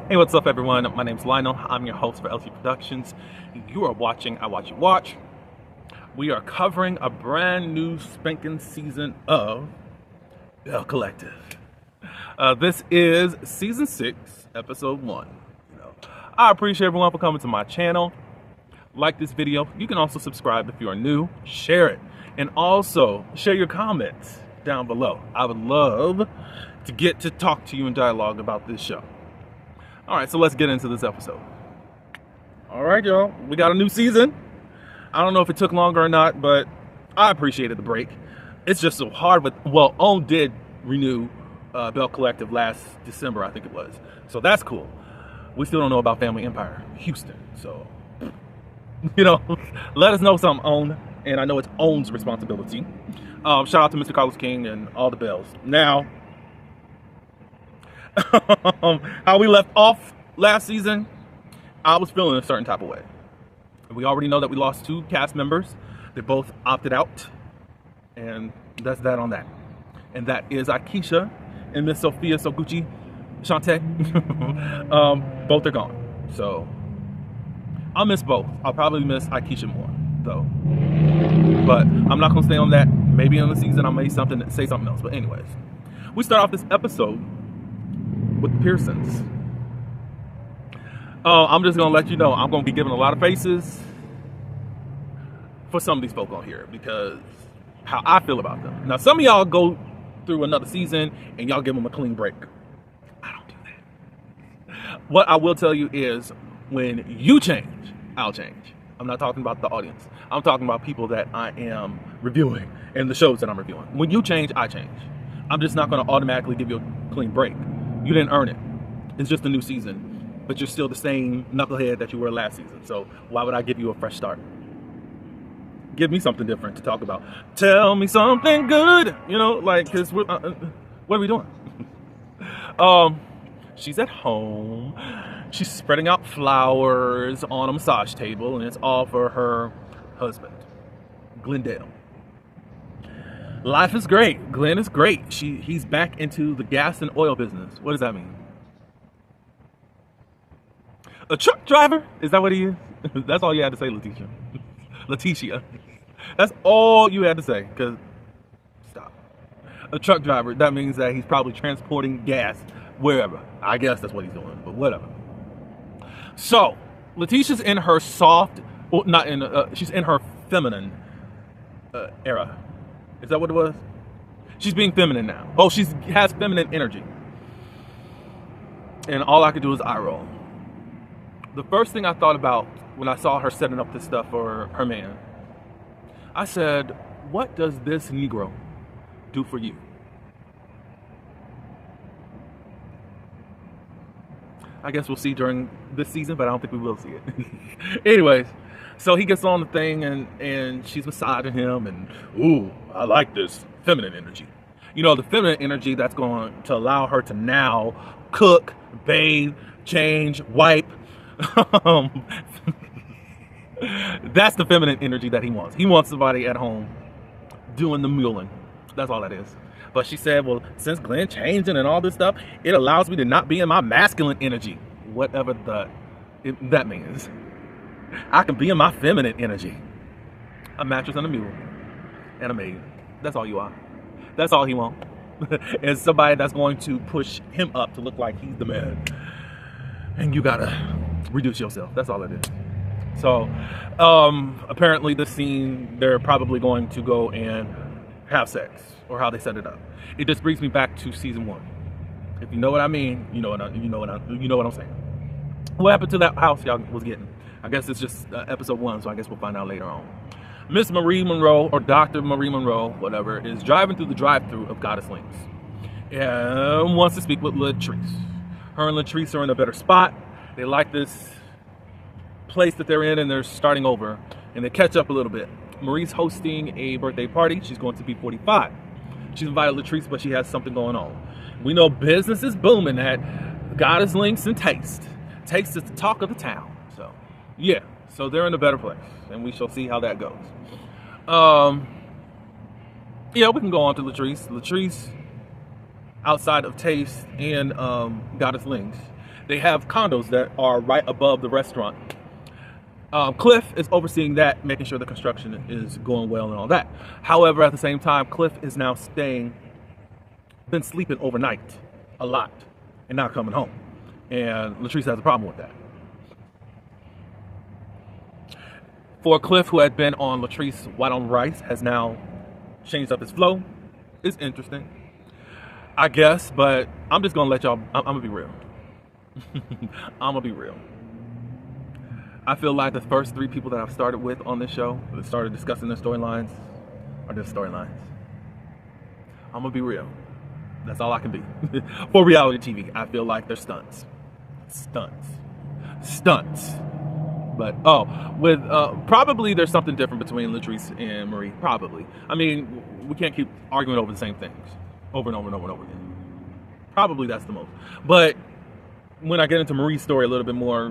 Hey, what's up, everyone? My name's Lionel. I'm your host for LT Productions. You are watching I Watch You Watch. We are covering a brand new spanking season of Belle Collective. This is season 6, episode 1. I appreciate everyone for coming to my channel. Like this video. You can also subscribe if you are new. Share it. And also share your comments down below. I would love to get to talk to you in dialogue about this show. All right, so let's get into this episode. All right, y'all, we got a new season. I don't know if it took longer or not, but I appreciated the break. It's just so hard, but well, OWN did renew Belle Collective last December, I think it was. So that's cool. We still don't know about Family Empire Houston. So, let us know something, OWN. And I know it's OWN's responsibility. Shout out to Mr. Carlos King and all the Bells. Now, how we left off last season, I was feeling a certain type of way. We already know that we lost 2 cast members. They both opted out, and that's that on that. And that is Akeisha and Miss Sophia Soguchi Shantae. Both are gone, so I'll miss both. I'll probably miss Akeisha more though, but I'm not gonna stay on that. Maybe in the season I may say something else. But anyways, we start off this episode with the Pearsons. I'm just gonna let you know I'm gonna be giving a lot of faces for some of these folk on here because how I feel about them. Now, some of y'all go through another season and y'all give them a clean break. I don't do that. What I will tell you is when you change, I'll change. I'm not talking about the audience. I'm talking about people that I am reviewing and the shows that I'm reviewing. When you change, I change. I'm just not gonna automatically give you a clean break. You didn't earn it. It's just a new season, but you're still the same knucklehead that you were last season. So why would I give you a fresh start? Give me something different to talk about. Tell me something good, because what are we doing? She's at home. She's spreading out flowers on a massage table, and it's all for her husband, Glendale. Life is great. Glenn is great. He's back into the gas and oil business. What does that mean? A truck driver? Is that what he is? That's all you had to say, Letitia. Letitia. That's all you had to say. Cause stop. A truck driver. That means that he's probably transporting gas wherever. I guess that's what he's doing. But whatever. So Letitia's in her soft. Well, not in. She's in her feminine era. Is that what it was? She's being feminine now. Oh, she has feminine energy. And all I could do is eye roll. The first thing I thought about when I saw her setting up this stuff for her man, I said, what does this Negro do for you? I guess we'll see during this season, but I don't think we will see it. Anyways. So he gets on the thing and she's massaging him and, ooh, I like this feminine energy. The feminine energy that's going to allow her to now cook, bathe, change, wipe. That's the feminine energy that he wants. He wants somebody at home doing the muling. That's all that is. But she said, well, since Glenn changing and all this stuff, it allows me to not be in my masculine energy. Whatever that means. I can be in my feminine energy. A mattress and a mule. And a maid. That's all you are. That's all he wants. And somebody that's going to push him up to look like he's the man. And you gotta reduce yourself. That's all it is. So, apparently this scene, they're probably going to go and have sex. Or how they set it up. It just brings me back to season 1. If you know what I mean, you know what I'm saying. What happened to that house y'all was getting? I guess it's just episode 1, so I guess we'll find out later on. Miss Marie Monroe, or Dr. Marie Monroe, whatever, is driving through the drive-thru of Goddess Links and wants to speak with Latrice. Her and Latrice are in a better spot. They like this place that they're in, and they're starting over, and they catch up a little bit. Marie's hosting a birthday party. She's going to be 45. She's invited Latrice, but she has something going on. We know business is booming at Goddess Links and Taste. Taste is the talk of the town. So, yeah. So they're in a better place, and we shall see how that goes. Yeah, we can go on to Latrice. Latrice, outside of Taste and Goddess Links, They have condos that are right above the restaurant. Cliff is overseeing that, making sure the construction is going well and all that. However, at the same time, Cliff is now been sleeping overnight a lot and not coming home. And Latrice has a problem with that. For Cliff, who had been on Latrice White on Rice, has now changed up his flow. It's interesting, I guess, but I'm just gonna let y'all, I'm gonna be real. I'm gonna be real. I feel like the first 3 people that I've started with on this show, that started discussing their storylines, are just storylines. I'm gonna be real. That's all I can be. For reality TV, I feel like they're stunts. Stunts. But, with, probably there's something different between Latrice and Marie. Probably. I mean, we can't keep arguing over the same things over and over and over and over again. Probably that's the most. But when I get into Marie's story a little bit more,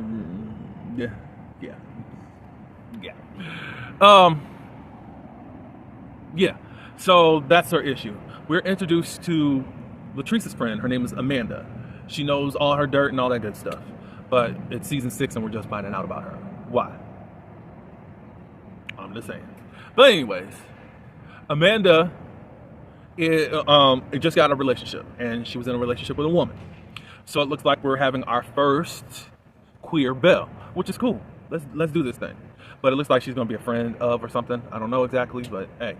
yeah. Yeah. So that's her issue. We're introduced to Latrice's friend. Her name is Amanda. She knows all her dirt and all that good stuff. But it's season 6 and we're just finding out about her. Why? I'm just saying. But anyways, Amanda just got a relationship, and she was in a relationship with a woman. So it looks like we're having our first queer Belle, which is cool. Let's do this thing. But it looks like she's gonna be a friend of or something. I don't know exactly, but hey.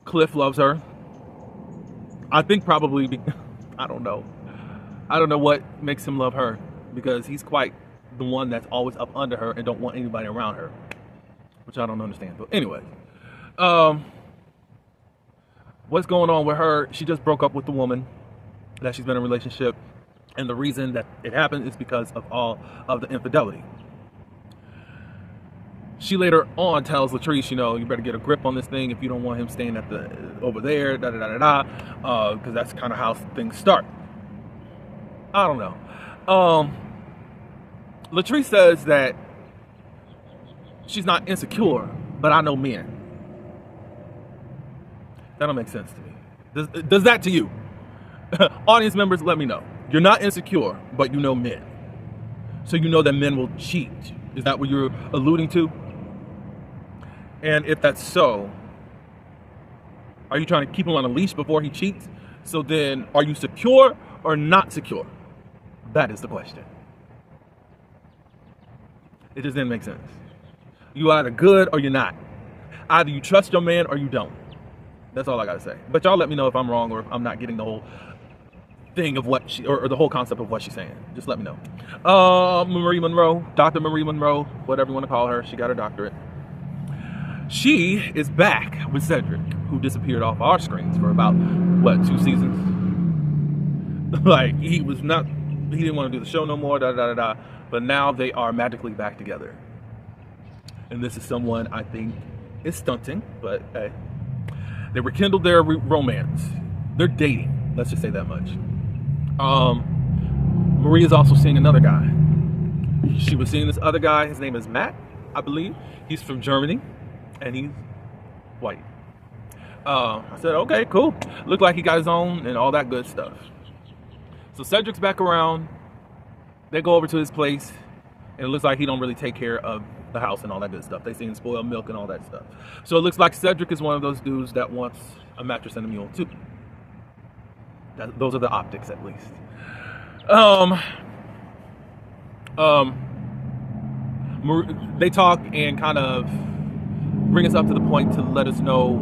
Cliff loves her. I think probably I don't know what makes him love her, because he's quite the one that's always up under her and don't want anybody around her, which I don't understand. But anyway, what's going on with her? She just broke up with the woman that she's been in a relationship, and the reason that it happened is because of all of the infidelity. She later on tells Latrice, you better get a grip on this thing if you don't want him staying at over there, because that's kind of how things start. I don't know. Latrice says that she's not insecure, but I know men. That don't make sense to me. Does that to you? Audience members, let me know. You're not insecure, but you know men. So you know that men will cheat. Is that what you're alluding to? And if that's so, are you trying to keep him on a leash before he cheats? So then, are you secure or not secure? That is the question. It just didn't make sense. You either good or you're not. Either you trust your man or you don't. That's all I gotta say. But y'all let me know if I'm wrong or if I'm not getting the whole thing of what she, or the whole concept of what she's saying. Just let me know. Marie Monroe, Dr. Marie Monroe, whatever you want to call her, she got her doctorate. She is back with Cedric, who disappeared off our screens for about, 2 seasons? Like, he didn't want to do the show no more, but now they are magically back together. And this is someone I think is stunting, but hey. They rekindled their romance. They're dating, let's just say that much. Marie is also seeing another guy. She was seeing this other guy, his name is Matt, I believe. He's from Germany, and he's white. I said, okay, cool. Looked like he got his own and all that good stuff. So Cedric's back around. They go over to his place, and it looks like he don't really take care of the house and all that good stuff. They seen spoiled milk and all that stuff. So it looks like Cedric is one of those dudes that wants a mattress and a mule too. Those are the optics, at least. They talk and kind of bring us up to the point to let us know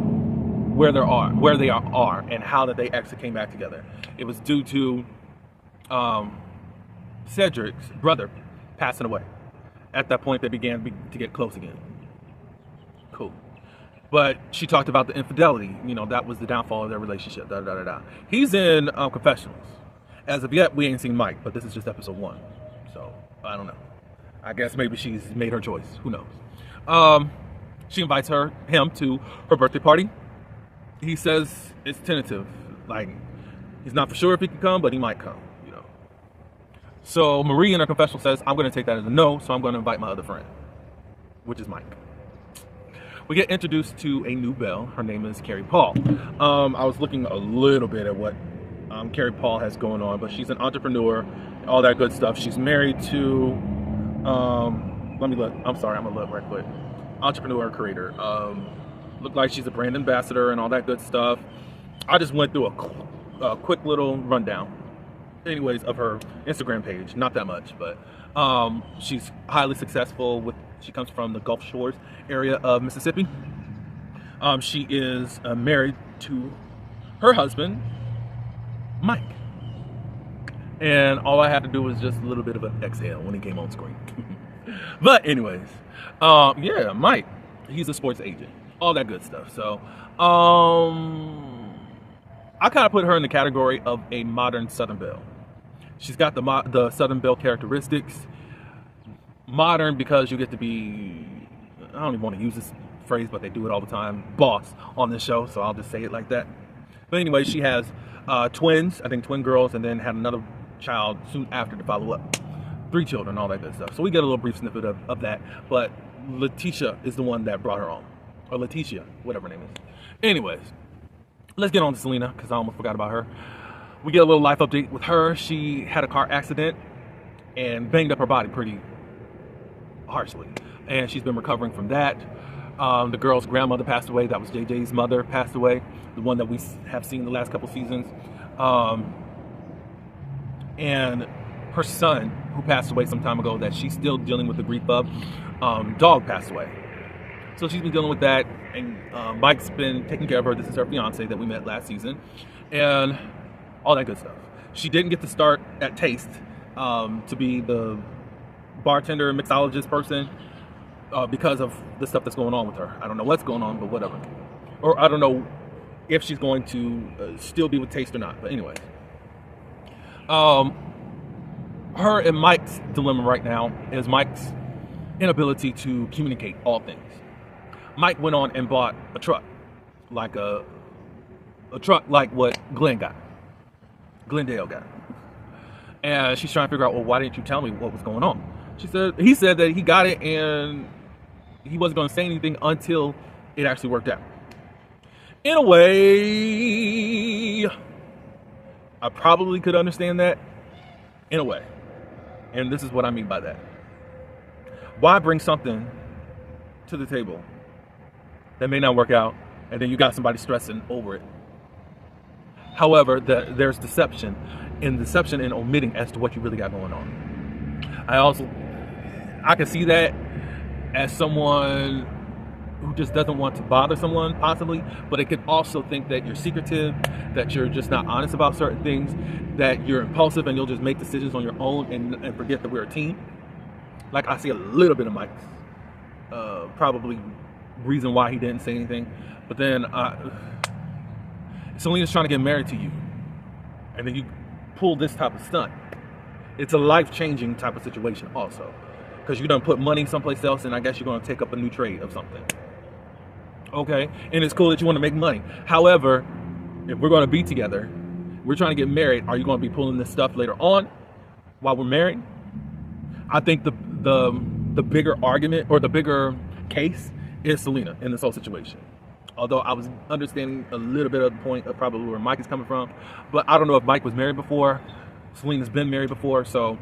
where they are, and how that they actually came back together. It was due to Cedric's brother passing away. At that point, they began to get close again. Cool. But she talked about the infidelity. That was the downfall of their relationship. He's in confessionals. As of yet, we ain't seen Mike, but this is just episode 1. So, I don't know. I guess maybe she's made her choice. Who knows? She invites him to her birthday party. He says it's tentative. Like, he's not for sure if he can come, but he might come. So Marie in her confessional says, I'm going to take that as a no, so I'm going to invite my other friend, which is Mike. We get introduced to a new Belle. Her name is Carrie Paul. I was looking a little bit at what Carrie Paul has going on, but she's an entrepreneur, all that good stuff. She's married to, let me look. I'm sorry, I'm gonna look right quick. Entrepreneur, creator. Look like she's a brand ambassador and all that good stuff. I just went through a quick little rundown, anyways, of her Instagram page. Not that much, but she's highly successful. She comes from the Gulf Shores area of Mississippi. She is married to her husband, Mike. And all I had to do was just a little bit of an exhale when he came on screen. But anyways, yeah, Mike, he's a sports agent, all that good stuff. So I kind of put her in the category of a modern Southern Belle. She's got the Southern Belle characteristics. Modern because you get to be, I don't even want to use this phrase, but they do it all the time, boss on this show, so I'll just say it like that. But anyway, she has twins, I think twin girls, and then had another child soon after to follow up. 3 children, all that good stuff. So we get a little brief snippet of that. But Letitia is the one that brought her on. Or Letitia, whatever her name is. Anyways, let's get on to Selena, because I almost forgot about her. We get a little life update with her. She had a car accident and banged up her body pretty harshly. And she's been recovering from that. The girl's grandmother passed away. That was JJ's mother passed away. The one that we have seen the last couple seasons. And her son, who passed away some time ago, that she's still dealing with the grief of, dog passed away. So she's been dealing with that, and Mike's been taking care of her. This is her fiance that we met last season, and all that good stuff. She didn't get to start at Taste to be the bartender, mixologist person because of the stuff that's going on with her. I don't know what's going on, but whatever. Or I don't know if she's going to still be with Taste or not. But anyways. Her and Mike's dilemma right now is Mike's inability to communicate all things. Mike went on and bought a truck, like a truck like what Glendale got. And she's trying to figure out, well, why didn't you tell me what was going on? He said that he got it and he wasn't going to say anything until it actually worked out. In a way, I probably could understand that. In a way. And this is what I mean by that. Why bring something to the table that may not work out, and then you got somebody stressing over it? However, there's deception in omitting as to what you really got going on. I can see that as someone who just doesn't want to bother someone, possibly, but it could also think that you're secretive, that you're just not honest about certain things, that you're impulsive and you'll just make decisions on your own and forget that we're a team. Like, I see a little bit of Mike's probably reason why he didn't say anything. But then Selena's trying to get married to you, and then you pull this type of stunt. It's a life-changing type of situation also, because you're going to put money someplace else, and I guess you're going to take up a new trade of something. Okay, and it's cool that you want to make money. However, if we're going to be together, we're trying to get married, are you going to be pulling this stuff later on while we're married? I think the bigger argument, or the bigger case, is Selena in this whole situation. Although I was understanding a little bit of the point of probably where Mike is coming from, but I don't know if Mike was married before. Selena's been married before, so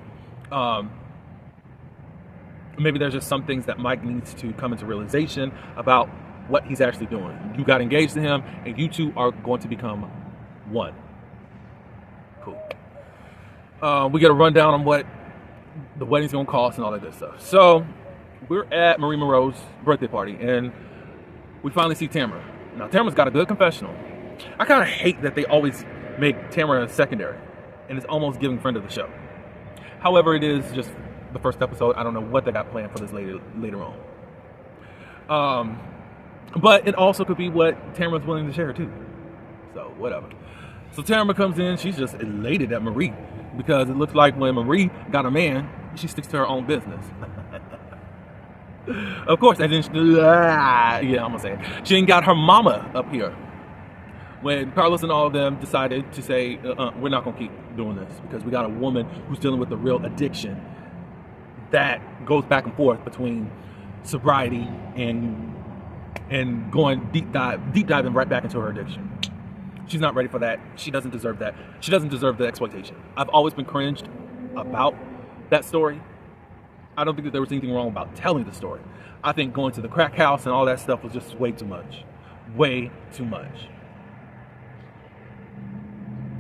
maybe there's just some things that Mike needs to come into realization about what he's actually doing. You got engaged to him, and you two are going to become one. Cool. We get a rundown on what the wedding's going to cost and all that good stuff. So we're at Marie Monroe's birthday party, and we finally see Tamara. Now, Tamara's got a good confessional. I kind of hate that they always make Tamara secondary, and it's almost giving friend of the show. However, it is just the first episode. I don't know what they got planned for this later on. But it also could be what Tamara's willing to share too. So whatever. So Tamara comes in. She's just elated at Marie, because it looks like when Marie got a man, she sticks to her own business. Of course, and then I'm gonna say it. She ain't got her mama up here. When Carlos and all of them decided to say, we're not gonna keep doing this, because we got a woman who's dealing with a real addiction that goes back and forth between sobriety and going deep diving right back into her addiction. She's not ready for that. She doesn't deserve that. She doesn't deserve the exploitation. I've always been cringed about that story. I don't think that there was anything wrong about telling the story. I think going to the crack house and all that stuff was just way too much. Way too much.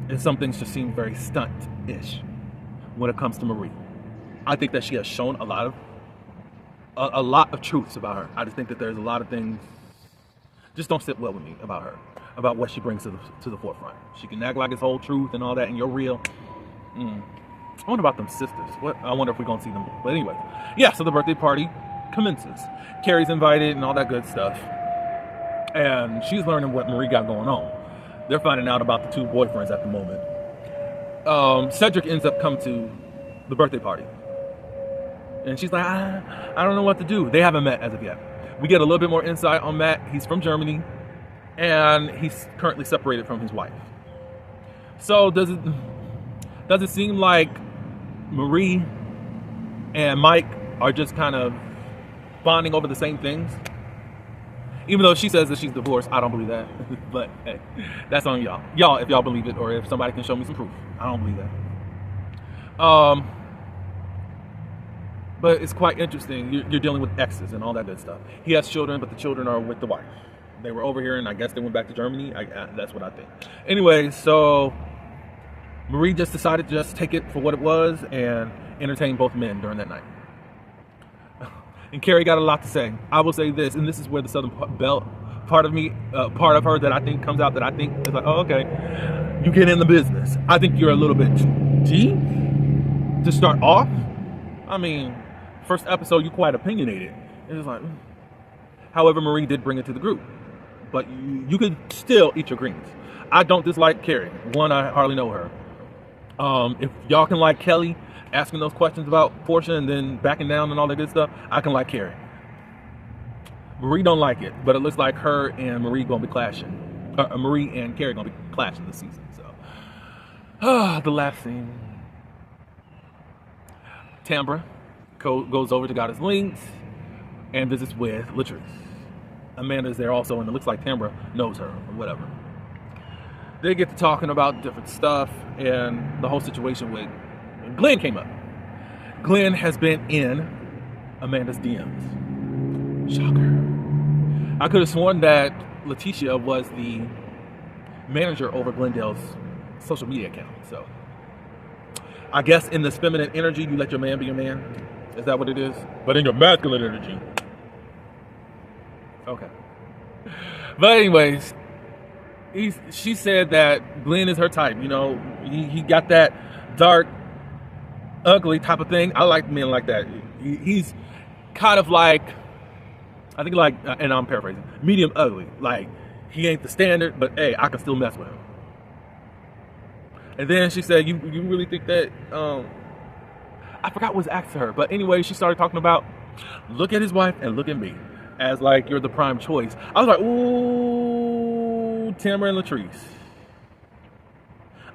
And some things just seem very stunt-ish when it comes to Marie. I think that she has shown a lot of truths about her. I just think that there's a lot of things just don't sit well with me about her, about what she brings to the forefront. She can act like it's whole truth and all that, and you're real. I wonder about them sisters. I wonder if we're gonna see them. But anyway, yeah. So the birthday party commences. Carrie's invited and all that good stuff, and she's learning what Marie got going on. They're finding out about the two boyfriends at the moment. Cedric ends up coming to the birthday party, and she's like, I don't know what to do. They haven't met as of yet. We get a little bit more insight on Matt. He's from Germany, and he's currently separated from his wife. So does it seem like Marie and Mike are just kind of bonding over the same things? Even though she says that she's divorced, I don't believe that. But hey, that's on y'all. Y'all, if y'all believe it, or if somebody can show me some proof. I don't believe that. But it's quite interesting. You're dealing with exes and all that good stuff. He has children, but the children are with the wife. They were over here, and I guess they went back to Germany. That's what I think. Anyway, so Marie just decided to just take it for what it was and entertain both men during that night. And Carrie got a lot to say. I will say this, and this is where the Southern Belle part of me, part of her that I think comes out, that I think is like, oh, okay, you get in the business. I think you're a little bit too deep to start off. I mean, first episode, you're quite opinionated. It's like, however, Marie did bring it to the group. But you could still eat your greens. I don't dislike Carrie. One, I hardly know her. If y'all can like Kelly, asking those questions about Portia and then backing down and all that good stuff, I can like Carrie. Marie don't like it, but it looks like her and Marie gonna be clashing. Marie and Carrie gonna be clashing this season. So, the last scene. Tambra goes over to Goddess Links and visits with Latrice. Amanda's there also, and it looks like Tambra knows her or whatever. They get to talking about different stuff, and the whole situation with Glenn came up. Glenn has been in Amanda's DMs. Shocker. I could have sworn that Letitia was the manager over Glendale's social media account. So I guess in this feminine energy, you let your man be your man. Is that what it is? But in your masculine energy. Okay. But anyways, she said that Glenn is her type. You know, he got that dark, ugly type of thing. I like men like that. He's kind of like, I think like, and I'm paraphrasing, medium ugly. Like, he ain't the standard, but hey, I can still mess with him. And then she said, you really think that, I forgot what was asked to her. But anyway, she started talking about, look at his wife and look at me. As like, you're the prime choice. I was like, ooh, Tamara and Latrice.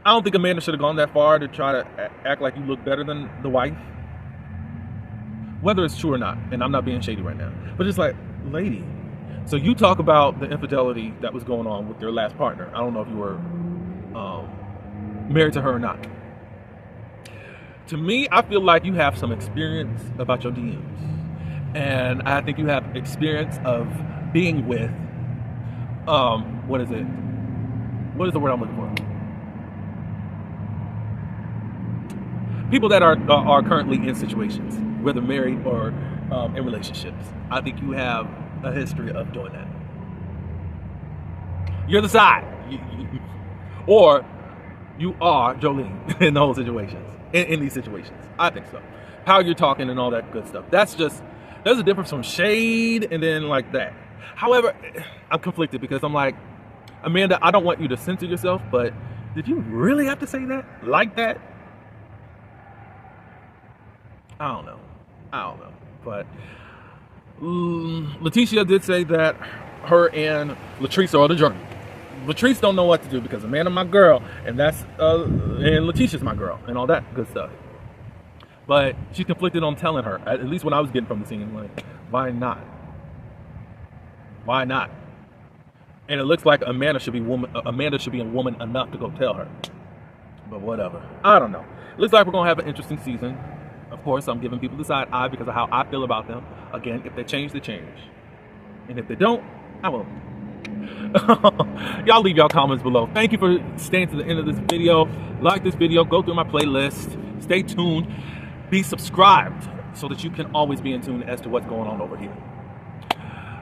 I don't think Amanda should have gone that far to try to act like you look better than the wife. Whether it's true or not, and I'm not being shady right now. But it's like, lady, so you talk about the infidelity that was going on with your last partner. I don't know if you were married to her or not. To me, I feel like you have some experience about your DMs. And I think you have experience of being with, what is it? What is the word I'm looking for? People that are currently in situations, whether married or in relationships. I think you have a history of doing that. You're the side. Or you are Jolene in the whole situations, in these situations. I think so. How you're talking and all that good stuff. There's a difference from shade and then like that. However, I'm conflicted because I'm like, Amanda, I don't want you to censor yourself, but did you really have to say that? Like that? I don't know. But Letitia did say that her and Latrice are on the journey. Latrice don't know what to do because Amanda my girl, and and Letitia's my girl, and all that good stuff. But she's conflicted on telling her. At least when I was getting from the scene, like, why not? Why not? And it looks like Amanda should be a woman enough to go tell her. But whatever. I don't know. Looks like we're going to have an interesting season. Of course, I'm giving people the side eye because of how I feel about them. Again, if they change, they change. And if they don't, I won't. Y'all leave y'all comments below. Thank you for staying to the end of this video. Like this video. Go through my playlist. Stay tuned. Be subscribed so that you can always be in tune as to what's going on over here.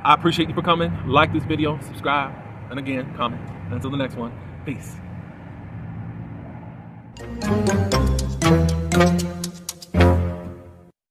I appreciate you for coming. Like this video. Subscribe. And again, comment. Until the next one. Peace.